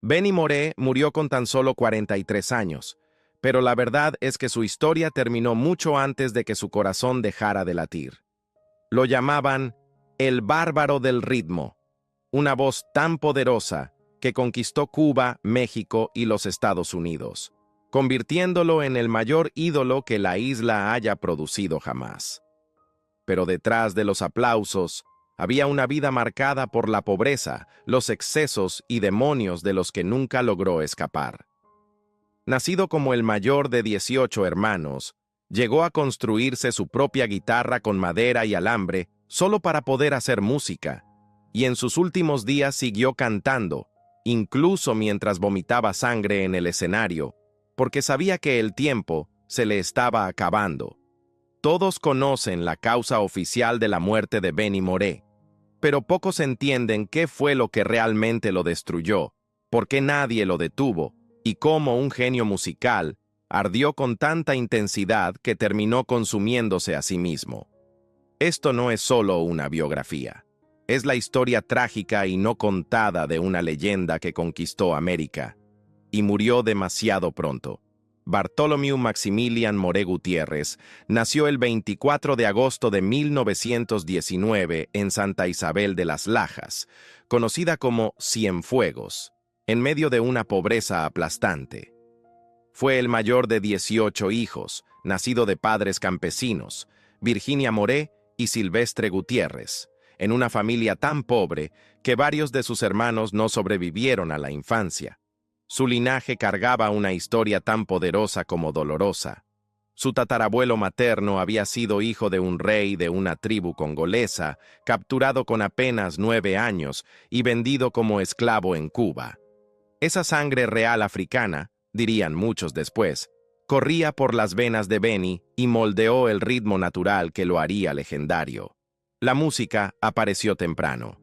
Benny Moré murió con tan solo 43 años, pero la verdad es que su historia terminó mucho antes de que su corazón dejara de latir. Lo llamaban el bárbaro del ritmo, una voz tan poderosa que conquistó Cuba, México y los Estados Unidos, convirtiéndolo en el mayor ídolo que la isla haya producido jamás. Pero detrás de los aplausos, había una vida marcada por la pobreza, los excesos y demonios de los que nunca logró escapar. Nacido como el mayor de 18 hermanos, llegó a construirse su propia guitarra con madera y alambre solo para poder hacer música, y en sus últimos días siguió cantando, incluso mientras vomitaba sangre en el escenario, porque sabía que el tiempo se le estaba acabando. Todos conocen la causa oficial de la muerte de Benny Moré, pero pocos entienden qué fue lo que realmente lo destruyó, por qué nadie lo detuvo, y cómo un genio musical ardió con tanta intensidad que terminó consumiéndose a sí mismo. Esto no es solo una biografía, es la historia trágica y no contada de una leyenda que conquistó América, y murió demasiado pronto. Bartholomew Maximilian Moré Gutiérrez nació el 24 de agosto de 1919 en Santa Isabel de las Lajas, conocida como Cienfuegos, en medio de una pobreza aplastante. Fue el mayor de 18 hijos, nacido de padres campesinos, Virginia Moré y Silvestre Gutiérrez, en una familia tan pobre que varios de sus hermanos no sobrevivieron a la infancia. Su linaje cargaba una historia tan poderosa como dolorosa. Su tatarabuelo materno había sido hijo de un rey de una tribu congolesa, capturado con apenas 9 años y vendido como esclavo en Cuba. Esa sangre real africana, dirían muchos después, corría por las venas de Benny y moldeó el ritmo natural que lo haría legendario. La música apareció temprano.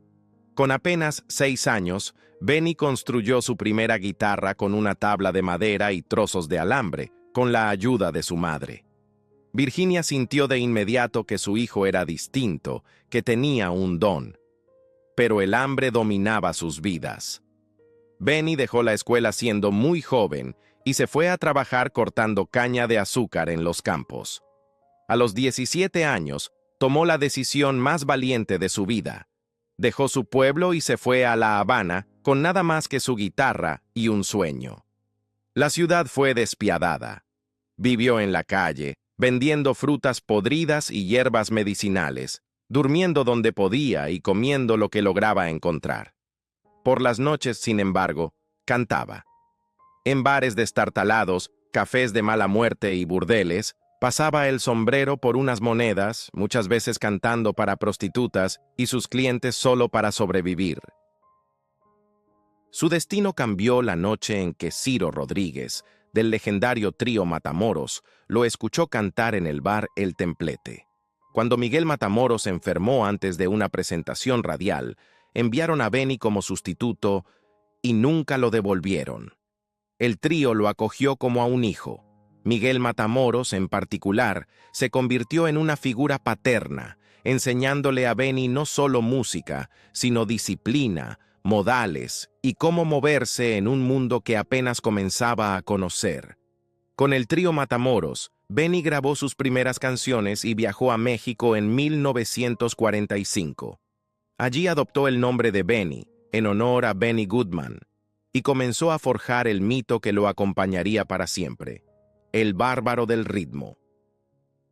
Con apenas 6 años, Benny construyó su primera guitarra con una tabla de madera y trozos de alambre, con la ayuda de su madre. Virginia sintió de inmediato que su hijo era distinto, que tenía un don. Pero el hambre dominaba sus vidas. Benny dejó la escuela siendo muy joven y se fue a trabajar cortando caña de azúcar en los campos. A los 17 años, tomó la decisión más valiente de su vida. Dejó su pueblo y se fue a La Habana con nada más que su guitarra y un sueño. La ciudad fue despiadada. Vivió en la calle, vendiendo frutas podridas y hierbas medicinales, durmiendo donde podía y comiendo lo que lograba encontrar. Por las noches, sin embargo, cantaba. En bares destartalados, cafés de mala muerte y burdeles, pasaba el sombrero por unas monedas, muchas veces cantando para prostitutas y sus clientes solo para sobrevivir. Su destino cambió la noche en que Ciro Rodríguez, del legendario trío Matamoros, lo escuchó cantar en el bar El Templete. Cuando Miguel Matamoros enfermó antes de una presentación radial, enviaron a Benny como sustituto y nunca lo devolvieron. El trío lo acogió como a un hijo. Miguel Matamoros, en particular, se convirtió en una figura paterna, enseñándole a Benny no solo música, sino disciplina, modales y cómo moverse en un mundo que apenas comenzaba a conocer. Con el trío Matamoros, Benny grabó sus primeras canciones y viajó a México en 1945. Allí adoptó el nombre de Benny, en honor a Benny Goodman, y comenzó a forjar el mito que lo acompañaría para siempre: el bárbaro del ritmo.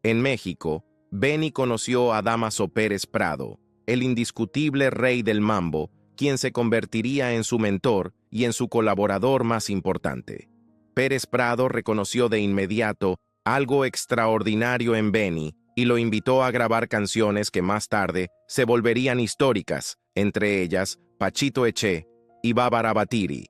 En México, Benny conoció a Dámaso Pérez Prado, el indiscutible rey del mambo, quien se convertiría en su mentor y en su colaborador más importante. Pérez Prado reconoció de inmediato algo extraordinario en Benny y lo invitó a grabar canciones que más tarde se volverían históricas, entre ellas Pachito Eché y Bábara Batiri.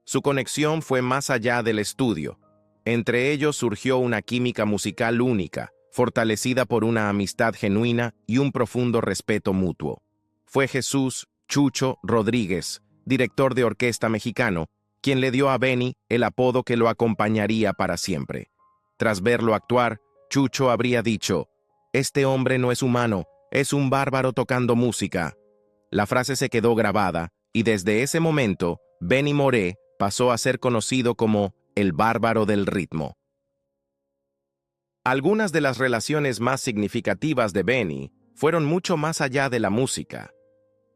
Su conexión fue más allá del estudio. Entre ellos surgió una química musical única, fortalecida por una amistad genuina y un profundo respeto mutuo. Fue Jesús Chucho Rodríguez, director de orquesta mexicano, quien le dio a Benny el apodo que lo acompañaría para siempre. Tras verlo actuar, Chucho habría dicho: «Este hombre no es humano, es un bárbaro tocando música». La frase se quedó grabada y desde ese momento, Benny Moré pasó a ser conocido como el bárbaro del ritmo. Algunas de las relaciones más significativas de Benny fueron mucho más allá de la música.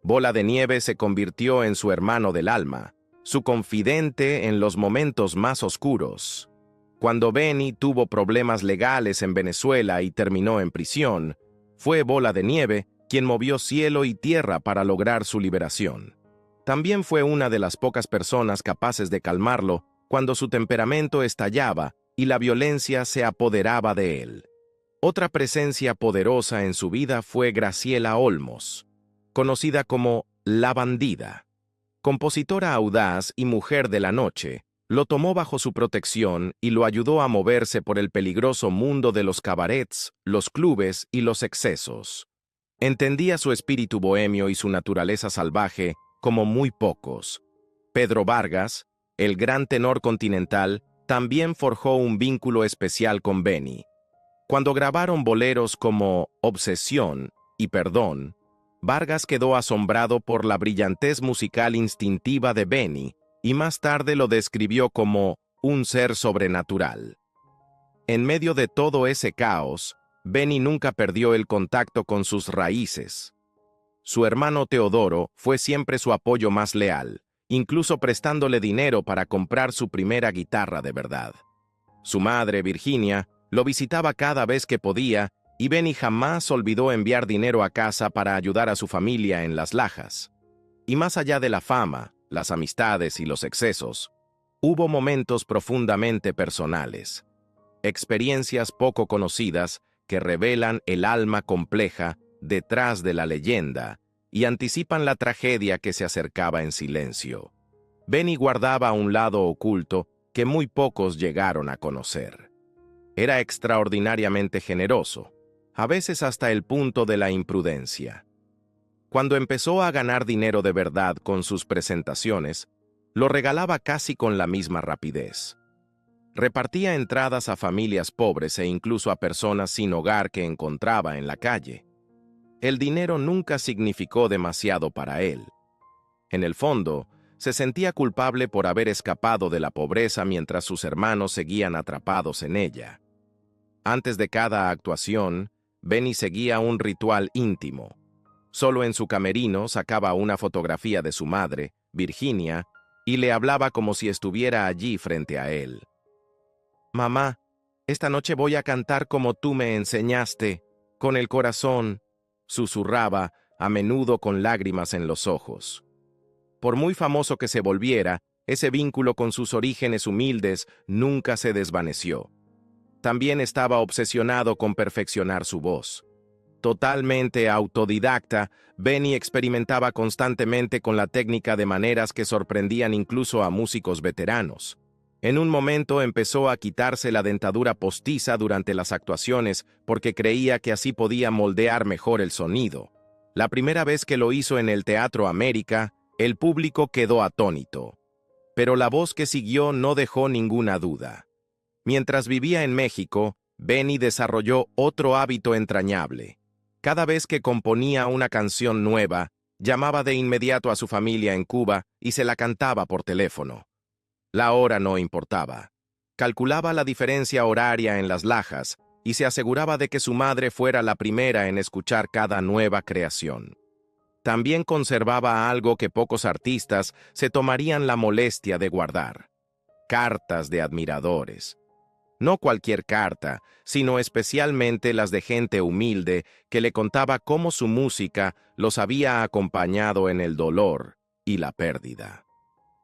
Bola de Nieve se convirtió en su hermano del alma, su confidente en los momentos más oscuros. Cuando Benny tuvo problemas legales en Venezuela y terminó en prisión, fue Bola de Nieve quien movió cielo y tierra para lograr su liberación. También fue una de las pocas personas capaces de calmarlo cuando su temperamento estallaba y la violencia se apoderaba de él. Otra presencia poderosa en su vida fue Graciela Olmos, conocida como La Bandida. Compositora audaz y mujer de la noche, lo tomó bajo su protección y lo ayudó a moverse por el peligroso mundo de los cabarets, los clubes y los excesos. Entendía su espíritu bohemio y su naturaleza salvaje como muy pocos. Pedro Vargas, el gran tenor continental, también forjó un vínculo especial con Benny. Cuando grabaron boleros como Obsesión y Perdón, Vargas quedó asombrado por la brillantez musical instintiva de Benny y más tarde lo describió como un ser sobrenatural. En medio de todo ese caos, Benny nunca perdió el contacto con sus raíces. Su hermano Teodoro fue siempre su apoyo más leal, incluso prestándole dinero para comprar su primera guitarra de verdad. Su madre, Virginia, lo visitaba cada vez que podía y Benny jamás olvidó enviar dinero a casa para ayudar a su familia en las Lajas. Y más allá de la fama, las amistades y los excesos, hubo momentos profundamente personales, experiencias poco conocidas que revelan el alma compleja detrás de la leyenda y anticipan la tragedia que se acercaba en silencio. Benny guardaba un lado oculto que muy pocos llegaron a conocer. Era extraordinariamente generoso, a veces hasta el punto de la imprudencia. Cuando empezó a ganar dinero de verdad con sus presentaciones, lo regalaba casi con la misma rapidez. Repartía entradas a familias pobres e incluso a personas sin hogar que encontraba en la calle. El dinero nunca significó demasiado para él. En el fondo, se sentía culpable por haber escapado de la pobreza mientras sus hermanos seguían atrapados en ella. Antes de cada actuación, Benny seguía un ritual íntimo. Solo en su camerino sacaba una fotografía de su madre, Virginia, y le hablaba como si estuviera allí frente a él. «Mamá, esta noche voy a cantar como tú me enseñaste, con el corazón», susurraba, a menudo con lágrimas en los ojos. Por muy famoso que se volviera, ese vínculo con sus orígenes humildes nunca se desvaneció. También estaba obsesionado con perfeccionar su voz. Totalmente autodidacta, Benny experimentaba constantemente con la técnica de maneras que sorprendían incluso a músicos veteranos. En un momento empezó a quitarse la dentadura postiza durante las actuaciones porque creía que así podía moldear mejor el sonido. La primera vez que lo hizo en el Teatro América, el público quedó atónito. Pero la voz que siguió no dejó ninguna duda. Mientras vivía en México, Benny desarrolló otro hábito entrañable. Cada vez que componía una canción nueva, llamaba de inmediato a su familia en Cuba y se la cantaba por teléfono. La hora no importaba. Calculaba la diferencia horaria en las Lajas y se aseguraba de que su madre fuera la primera en escuchar cada nueva creación. También conservaba algo que pocos artistas se tomarían la molestia de guardar: cartas de admiradores. No cualquier carta, sino especialmente las de gente humilde que le contaba cómo su música los había acompañado en el dolor y la pérdida.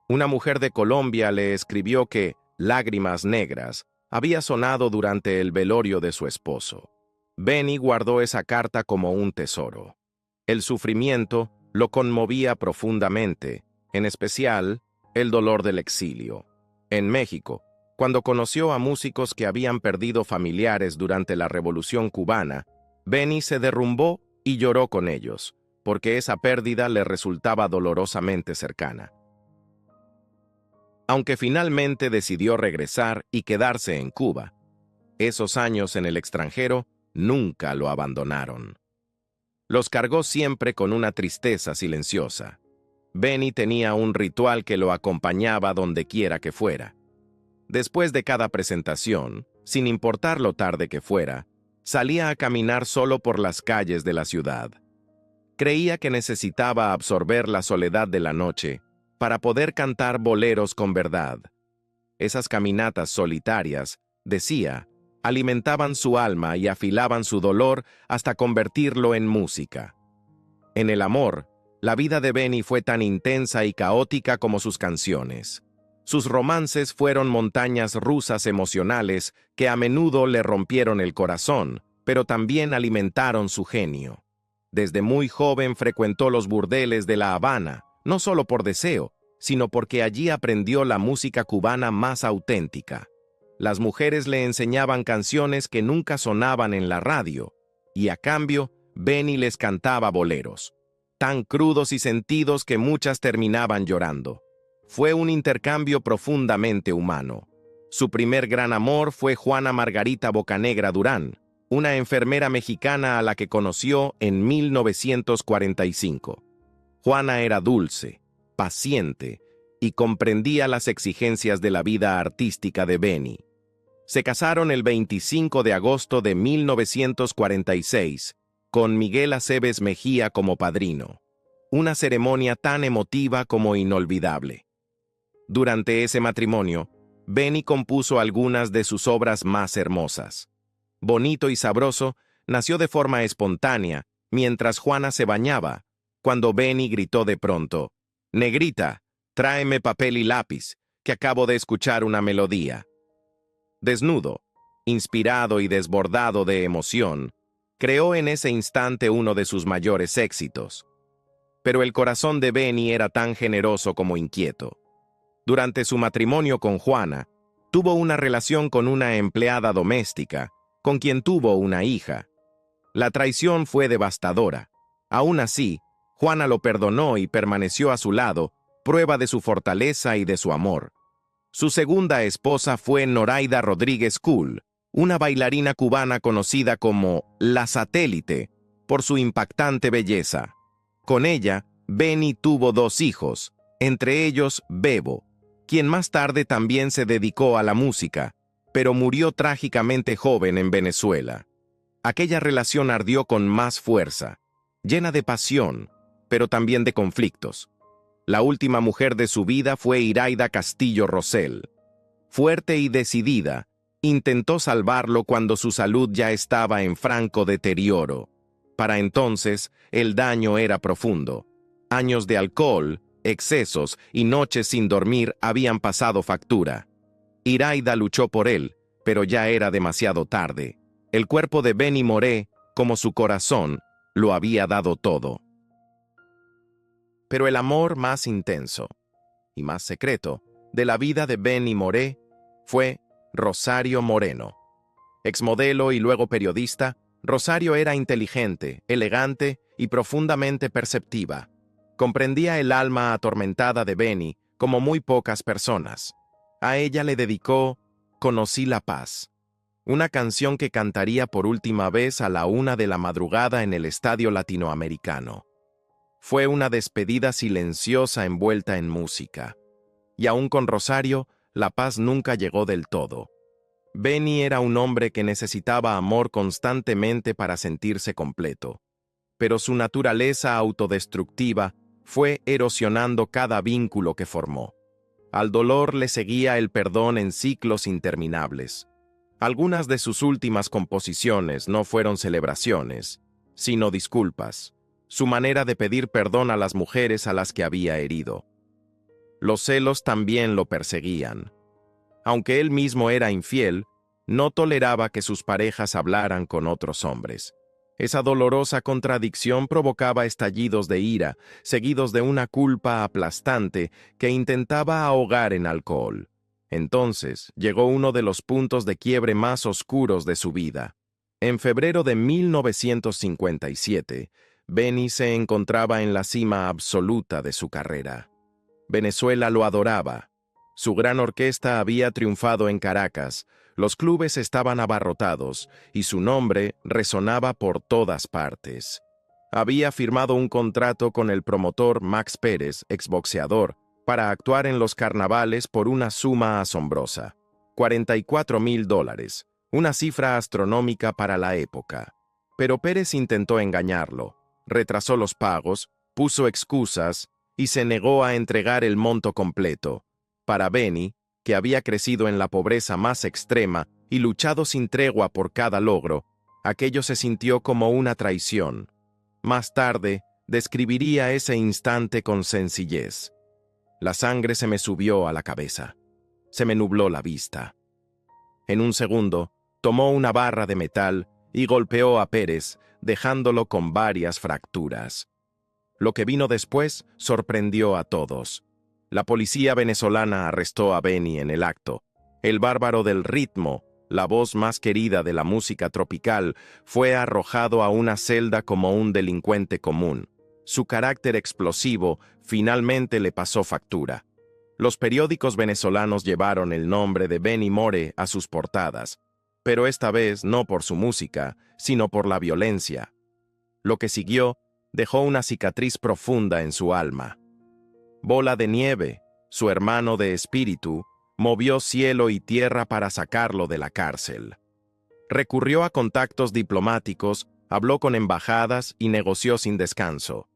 Una mujer de Colombia le escribió que Lágrimas Negras había sonado durante el velorio de su esposo. Benny guardó esa carta como un tesoro. El sufrimiento lo conmovía profundamente, en especial el dolor del exilio. En México, cuando conoció a músicos que habían perdido familiares durante la Revolución Cubana, Benny se derrumbó y lloró con ellos, porque esa pérdida le resultaba dolorosamente cercana. Aunque finalmente decidió regresar y quedarse en Cuba, esos años en el extranjero nunca lo abandonaron. Los cargó siempre con una tristeza silenciosa. Benny tenía un ritual que lo acompañaba donde quiera que fuera. Después de cada presentación, sin importar lo tarde que fuera, salía a caminar solo por las calles de la ciudad. Creía que necesitaba absorber la soledad de la noche para poder cantar boleros con verdad. Esas caminatas solitarias, decía, alimentaban su alma y afilaban su dolor hasta convertirlo en música. En el amor, la vida de Benny fue tan intensa y caótica como sus canciones. Sus romances fueron montañas rusas emocionales que a menudo le rompieron el corazón, pero también alimentaron su genio. Desde muy joven frecuentó los burdeles de La Habana, no solo por deseo, sino porque allí aprendió la música cubana más auténtica. Las mujeres le enseñaban canciones que nunca sonaban en la radio, y a cambio, Benny les cantaba boleros, tan crudos y sentidos que muchas terminaban llorando. Fue un intercambio profundamente humano. Su primer gran amor fue Juana Margarita Bocanegra Durán, una enfermera mexicana a la que conoció en 1945. Juana era dulce, paciente y comprendía las exigencias de la vida artística de Benny. Se casaron el 25 de agosto de 1946, con Miguel Aceves Mejía como padrino. Una ceremonia tan emotiva como inolvidable. Durante ese matrimonio, Benny compuso algunas de sus obras más hermosas. Bonito y sabroso nació de forma espontánea, mientras Juana se bañaba, cuando Benny gritó de pronto: «Negrita, tráeme papel y lápiz, que acabo de escuchar una melodía». Desnudo, inspirado y desbordado de emoción, creó en ese instante uno de sus mayores éxitos. Pero el corazón de Benny era tan generoso como inquieto. Durante su matrimonio con Juana, tuvo una relación con una empleada doméstica, con quien tuvo una hija. La traición fue devastadora. Aún así, Juana lo perdonó y permaneció a su lado, prueba de su fortaleza y de su amor. Su segunda esposa fue Noraida Rodríguez Cool, una bailarina cubana conocida como La Satélite por su impactante belleza. Con ella, Benny tuvo 2 hijos, entre ellos Bebo, quien más tarde también se dedicó a la música, pero murió trágicamente joven en Venezuela. Aquella relación ardió con más fuerza, llena de pasión, pero también de conflictos. La última mujer de su vida fue Iraida Castillo Rosell. Fuerte y decidida, intentó salvarlo cuando su salud ya estaba en franco deterioro. Para entonces, el daño era profundo. Años de alcohol, excesos y noches sin dormir habían pasado factura. Iraida luchó por él, pero ya era demasiado tarde. El cuerpo de Benny Moré, como su corazón, lo había dado todo. Pero el amor más intenso y más secreto de la vida de Benny Moré fue Rosario Moreno. Exmodelo y luego periodista, Rosario era inteligente, elegante y profundamente perceptiva. Comprendía el alma atormentada de Benny como muy pocas personas. A ella le dedicó Conocí la paz, una canción que cantaría por última vez a la 1 de la madrugada en el Estadio Latinoamericano. Fue una despedida silenciosa envuelta en música. Y aún con Rosario, la paz nunca llegó del todo. Benny era un hombre que necesitaba amor constantemente para sentirse completo. Pero su naturaleza autodestructiva fue erosionando cada vínculo que formó. Al dolor le seguía el perdón en ciclos interminables. Algunas de sus últimas composiciones no fueron celebraciones, sino disculpas, su manera de pedir perdón a las mujeres a las que había herido. Los celos también lo perseguían. Aunque él mismo era infiel, no toleraba que sus parejas hablaran con otros hombres. Esa dolorosa contradicción provocaba estallidos de ira, seguidos de una culpa aplastante que intentaba ahogar en alcohol. Entonces llegó uno de los puntos de quiebre más oscuros de su vida. En febrero de 1957, Benny se encontraba en la cima absoluta de su carrera. Venezuela lo adoraba. Su gran orquesta había triunfado en Caracas, los clubes estaban abarrotados y su nombre resonaba por todas partes. Había firmado un contrato con el promotor Max Pérez, exboxeador, para actuar en los carnavales por una suma asombrosa, $44,000, una cifra astronómica para la época. Pero Pérez intentó engañarlo, retrasó los pagos, puso excusas y se negó a entregar el monto completo. Para Benny, que había crecido en la pobreza más extrema y luchado sin tregua por cada logro, aquello se sintió como una traición. Más tarde, describiría ese instante con sencillez. La sangre se me subió a la cabeza. Se me nubló la vista. En un segundo, tomó una barra de metal y golpeó a Pérez, dejándolo con varias fracturas. Lo que vino después sorprendió a todos. La policía venezolana arrestó a Benny en el acto. El bárbaro del ritmo, la voz más querida de la música tropical, fue arrojado a una celda como un delincuente común. Su carácter explosivo finalmente le pasó factura. Los periódicos venezolanos llevaron el nombre de Benny More a sus portadas, pero esta vez no por su música, sino por la violencia. Lo que siguió dejó una cicatriz profunda en su alma. Bola de Nieve, su hermano de espíritu, movió cielo y tierra para sacarlo de la cárcel. Recurrió a contactos diplomáticos, habló con embajadas y negoció sin descanso.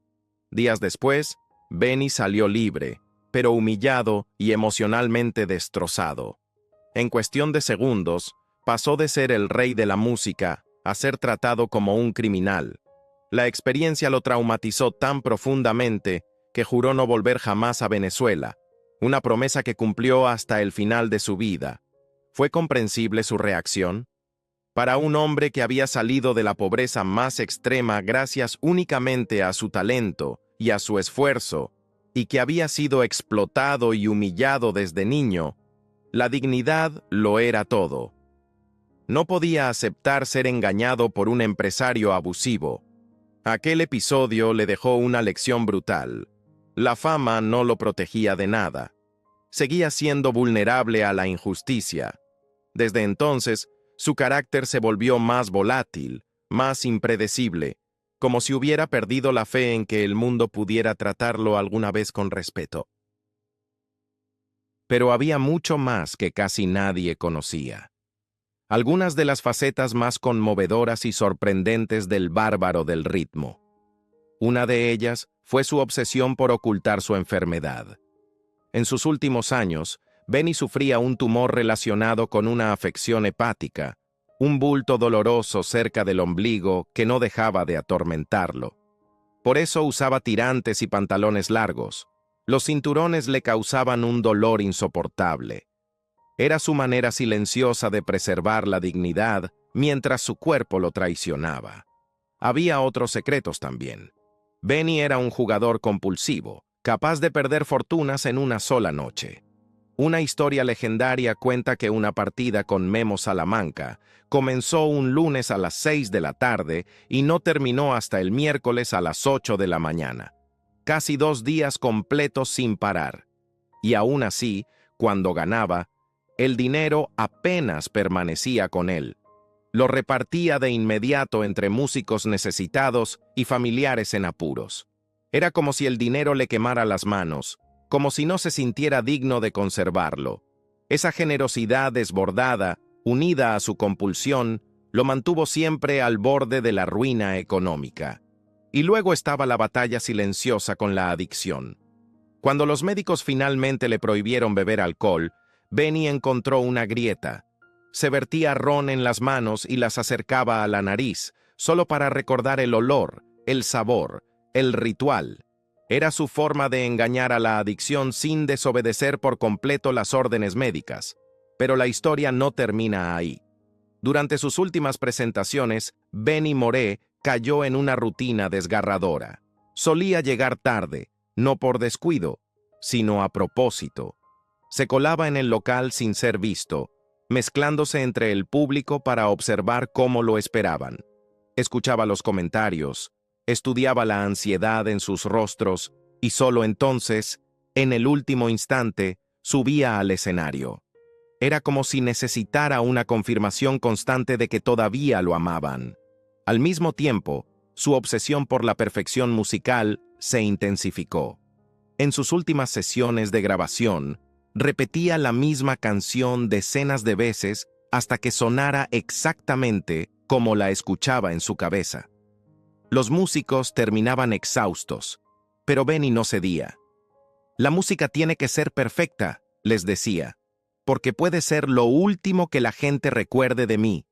Días después, Benny salió libre, pero humillado y emocionalmente destrozado. En cuestión de segundos, pasó de ser el rey de la música a ser tratado como un criminal. La experiencia lo traumatizó tan profundamente que juró no volver jamás a Venezuela, una promesa que cumplió hasta el final de su vida. ¿Fue comprensible su reacción? Para un hombre que había salido de la pobreza más extrema gracias únicamente a su talento y a su esfuerzo, y que había sido explotado y humillado desde niño, la dignidad lo era todo. No podía aceptar ser engañado por un empresario abusivo. Aquel episodio le dejó una lección brutal. La fama no lo protegía de nada. Seguía siendo vulnerable a la injusticia. Desde entonces, su carácter se volvió más volátil, más impredecible, como si hubiera perdido la fe en que el mundo pudiera tratarlo alguna vez con respeto. Pero había mucho más que casi nadie conocía. Algunas de las facetas más conmovedoras y sorprendentes del bárbaro del ritmo. Una de ellas fue su obsesión por ocultar su enfermedad. En sus últimos años, Benny sufría un tumor relacionado con una afección hepática, un bulto doloroso cerca del ombligo que no dejaba de atormentarlo. Por eso usaba tirantes y pantalones largos. Los cinturones le causaban un dolor insoportable. Era su manera silenciosa de preservar la dignidad mientras su cuerpo lo traicionaba. Había otros secretos también. Benny era un jugador compulsivo, capaz de perder fortunas en una sola noche. Una historia legendaria cuenta que una partida con Memo Salamanca comenzó un lunes a las 6 de la tarde y no terminó hasta el miércoles a las 8 de la mañana. Casi 2 días completos sin parar. Y aún así, cuando ganaba, el dinero apenas permanecía con él. Lo repartía de inmediato entre músicos necesitados y familiares en apuros. Era como si el dinero le quemara las manos, como si no se sintiera digno de conservarlo. Esa generosidad desbordada, unida a su compulsión, lo mantuvo siempre al borde de la ruina económica. Y luego estaba la batalla silenciosa con la adicción. Cuando los médicos finalmente le prohibieron beber alcohol, Benny encontró una grieta. Se vertía ron en las manos y las acercaba a la nariz, solo para recordar el olor, el sabor, el ritual. Era su forma de engañar a la adicción sin desobedecer por completo las órdenes médicas. Pero la historia no termina ahí. Durante sus últimas presentaciones, Benny More cayó en una rutina desgarradora. Solía llegar tarde, no por descuido, sino a propósito. Se colaba en el local sin ser visto, mezclándose entre el público para observar cómo lo esperaban. Escuchaba los comentarios, estudiaba la ansiedad en sus rostros y solo entonces, en el último instante, subía al escenario. Era como si necesitara una confirmación constante de que todavía lo amaban. Al mismo tiempo, su obsesión por la perfección musical se intensificó. En sus últimas sesiones de grabación, repetía la misma canción decenas de veces hasta que sonara exactamente como la escuchaba en su cabeza. Los músicos terminaban exhaustos, pero Benny no cedía. La música tiene que ser perfecta, les decía, porque puede ser lo último que la gente recuerde de mí.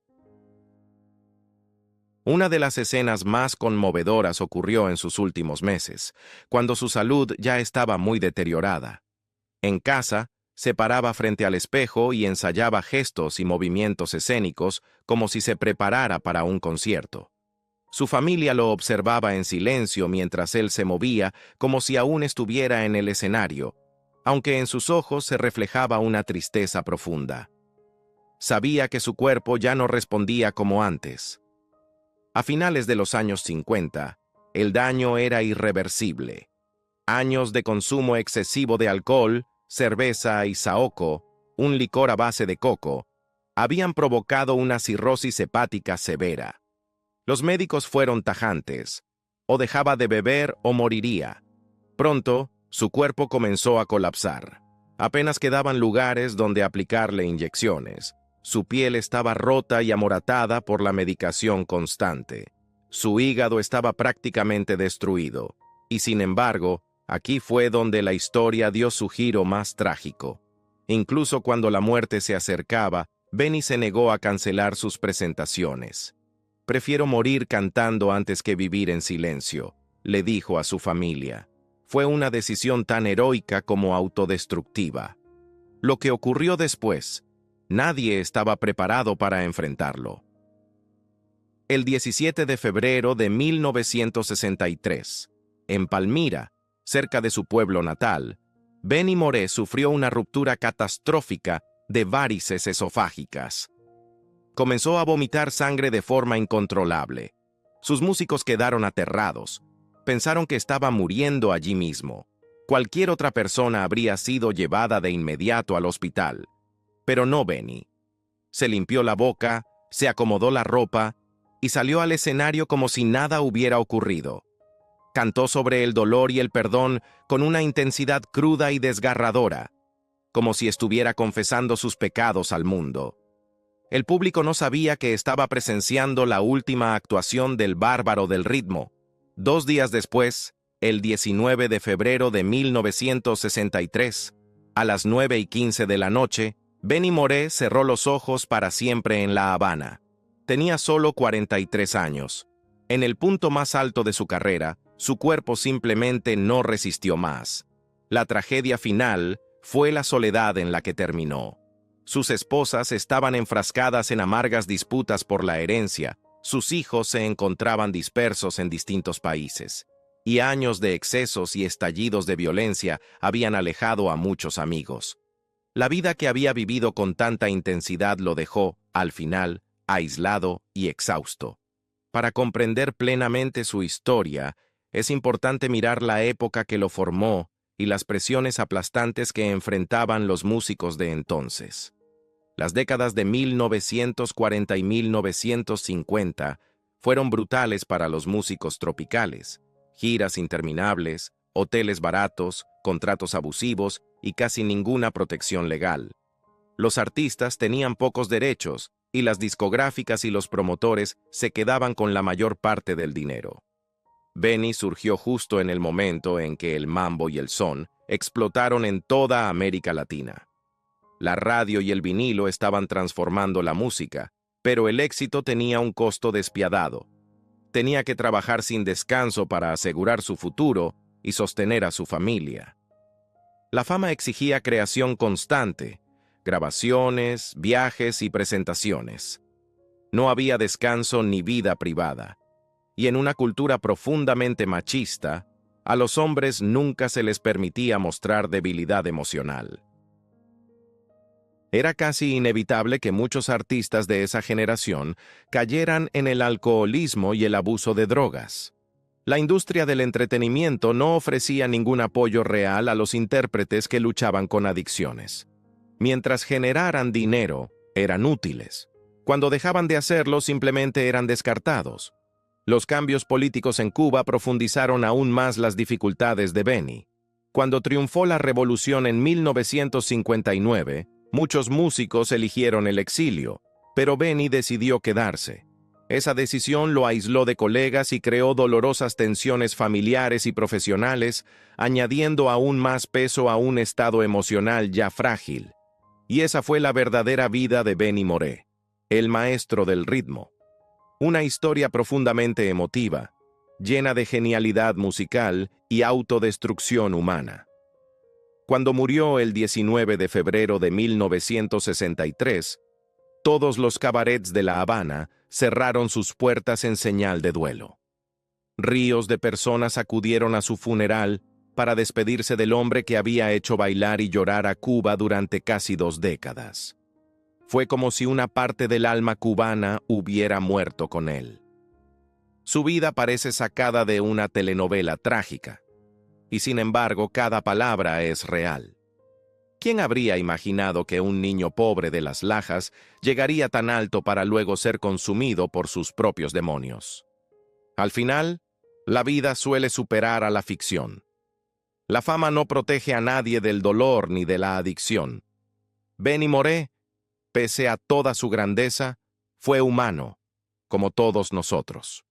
Una de las escenas más conmovedoras ocurrió en sus últimos meses, cuando su salud ya estaba muy deteriorada. En casa, se paraba frente al espejo y ensayaba gestos y movimientos escénicos como si se preparara para un concierto. Su familia lo observaba en silencio mientras él se movía como si aún estuviera en el escenario, aunque en sus ojos se reflejaba una tristeza profunda. Sabía que su cuerpo ya no respondía como antes. A finales de los años 50, el daño era irreversible. Años de consumo excesivo de alcohol, cerveza y saoco, un licor a base de coco, habían provocado una cirrosis hepática severa. Los médicos fueron tajantes: o dejaba de beber o moriría. Pronto, su cuerpo comenzó a colapsar. Apenas quedaban lugares donde aplicarle inyecciones. Su piel estaba rota y amoratada por la medicación constante. Su hígado estaba prácticamente destruido. Y sin embargo, aquí fue donde la historia dio su giro más trágico. Incluso cuando la muerte se acercaba, Benny se negó a cancelar sus presentaciones. «Prefiero morir cantando antes que vivir en silencio», le dijo a su familia. Fue una decisión tan heroica como autodestructiva. Lo que ocurrió después, nadie estaba preparado para enfrentarlo. El 17 de febrero de 1963, en Palmira, cerca de su pueblo natal, Benny Moré sufrió una ruptura catastrófica de varices esofágicas. Comenzó a vomitar sangre de forma incontrolable. Sus músicos quedaron aterrados. Pensaron que estaba muriendo allí mismo. Cualquier otra persona habría sido llevada de inmediato al hospital. Pero no Benny. Se limpió la boca, se acomodó la ropa y salió al escenario como si nada hubiera ocurrido. Cantó sobre el dolor y el perdón con una intensidad cruda y desgarradora, como si estuviera confesando sus pecados al mundo. El público no sabía que estaba presenciando la última actuación del bárbaro del ritmo. 2 días después, el 19 de febrero de 1963, a las 9:15 de la noche, Benny Moré cerró los ojos para siempre en La Habana. Tenía solo 43 años. En el punto más alto de su carrera, su cuerpo simplemente no resistió más. La tragedia final fue la soledad en la que terminó. Sus esposas estaban enfrascadas en amargas disputas por la herencia, sus hijos se encontraban dispersos en distintos países, y años de excesos y estallidos de violencia habían alejado a muchos amigos. La vida que había vivido con tanta intensidad lo dejó, al final, aislado y exhausto. Para comprender plenamente su historia, es importante mirar la época que lo formó y las presiones aplastantes que enfrentaban los músicos de entonces. Las décadas de 1940 y 1950 fueron brutales para los músicos tropicales. Giras interminables, hoteles baratos, contratos abusivos y casi ninguna protección legal. Los artistas tenían pocos derechos y las discográficas y los promotores se quedaban con la mayor parte del dinero. Benny surgió justo en el momento en que el mambo y el son explotaron en toda América Latina. La radio y el vinilo estaban transformando la música, pero el éxito tenía un costo despiadado. Tenía que trabajar sin descanso para asegurar su futuro y sostener a su familia. La fama exigía creación constante, grabaciones, viajes y presentaciones. No había descanso ni vida privada. Y en una cultura profundamente machista, a los hombres nunca se les permitía mostrar debilidad emocional. Era casi inevitable que muchos artistas de esa generación cayeran en el alcoholismo y el abuso de drogas. La industria del entretenimiento no ofrecía ningún apoyo real a los intérpretes que luchaban con adicciones. Mientras generaran dinero, eran útiles. Cuando dejaban de hacerlo, simplemente eran descartados. Los cambios políticos en Cuba profundizaron aún más las dificultades de Benny. Cuando triunfó la revolución en 1959, muchos músicos eligieron el exilio, pero Benny decidió quedarse. Esa decisión lo aisló de colegas y creó dolorosas tensiones familiares y profesionales, añadiendo aún más peso a un estado emocional ya frágil. Y esa fue la verdadera vida de Benny Moré, el maestro del ritmo. Una historia profundamente emotiva, llena de genialidad musical y autodestrucción humana. Cuando murió el 19 de febrero de 1963, todos los cabarets de La Habana cerraron sus puertas en señal de duelo. Ríos de personas acudieron a su funeral para despedirse del hombre que había hecho bailar y llorar a Cuba durante casi 2 décadas. Fue como si una parte del alma cubana hubiera muerto con él. Su vida parece sacada de una telenovela trágica, y sin embargo cada palabra es real. ¿Quién habría imaginado que un niño pobre de Las Lajas llegaría tan alto para luego ser consumido por sus propios demonios? Al final, la vida suele superar a la ficción. La fama no protege a nadie del dolor ni de la adicción. Benny Moré, pese a toda su grandeza, fue humano, como todos nosotros.